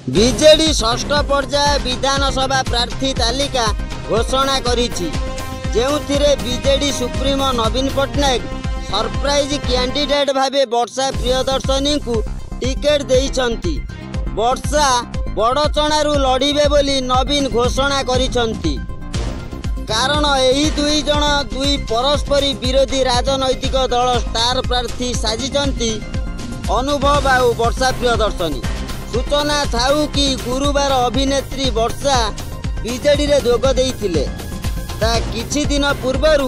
BJD षष्ठ पर्याय विधानसभा प्रार्थी तालिका घोषणा करिछि, जेउथिरे बीजेडी सुप्रीमो नवीन पट्टनायक सरप्राइज कैंडिडेट भावे वर्षा प्रियदर्शनी को टिकेट देइछंती। वर्षा बड़चणारू लड़िबे बोली नवीन घोषणा करिछंती। कारण एही दुई जण दुई परस्परी विरोधी राजनैतिक दल स्टार प्रार्थी साजिछंती अनुभव आउ वर्षा प्रियदर्शनी। सूचना थाउ कि गुरुवार अभिनेत्री वर्षा बीजेडी रे जोग देइथिले। ता किछि दिन पूर्वरु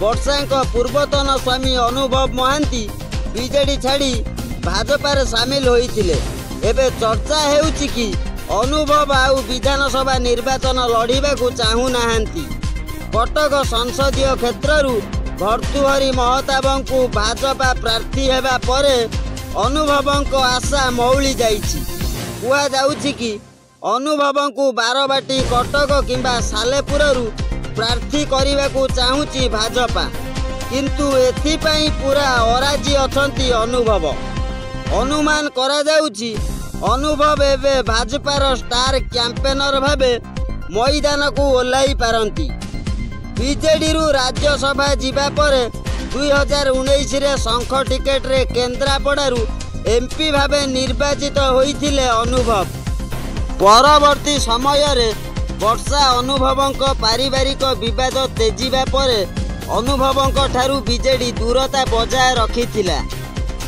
वर्षा पूर्वतन स्वामी अनुभव महांती बीजेडी छाड़ी भाजपा रे शामिल होइथिले। एबे चर्चा हेउछि कि अनुभव आउ विधानसभा निर्वाचन लड़िबा को चाहू नाहंती। कटक संसदीय क्षेत्रु भर्तृहरि महताब को भाजपा प्रार्थी हेबा परे अनुभव को आशा मौली जाइछि। कुआ जाउछि कि अनुभव को बारबाटी कटक किंबा सालेपुरु प्रार्थी करने को चाहूँगी भाजपा, किंतु एथिपाई पूरा अराजी अछंती अनुभव। अनुमान करा जाउछि अनुभव एवं भाजपार स्टार कैंपेनर भावे मैदान को ओह्लाई पारंती। बीजेडी रु राज्यसभा जीवा परे 2019 रे शंख टिकेट रे केन्द्रापड़ारू एमपी भावे निर्वाचित होइथिले अनुभव। परवर्ती समय रे वर्षा अनुभव पारिवारिक विवाद तेजिबा परे अनुभव ठारू बीजेडी दूरता बजाय रखिथिला।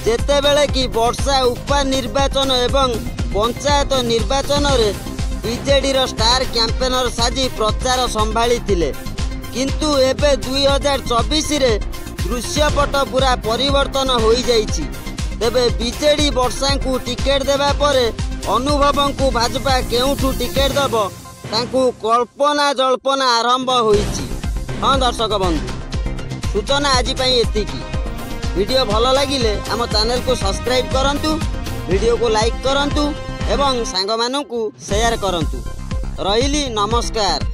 जेतेबेले कि वर्षा उपनिर्वाचन एवं पंचायत निर्वाचन रे बीजेडी रो स्टार कैंपेनर साजी प्रचार संभाली थिले, किंतु एबे 2024 रे दृश्यपट पूरा परिवर्तन हो जाइछि। तेबे बीजेडी वर्षा को टिकेट देबा परे अनुभव को भाजपा केउठू टिकेट देब तांकू कल्पना जल्पना आरंभ होइछि। हाँ दर्शक बंधु, सूचना आज पई एतिकी। वीडियो भल लागिले आम चैनल को सब्सक्राइब करंतु, वीडियो को लाइक करंतु एवं सांग मानकू शेयर करंतु। रहिली, नमस्कार।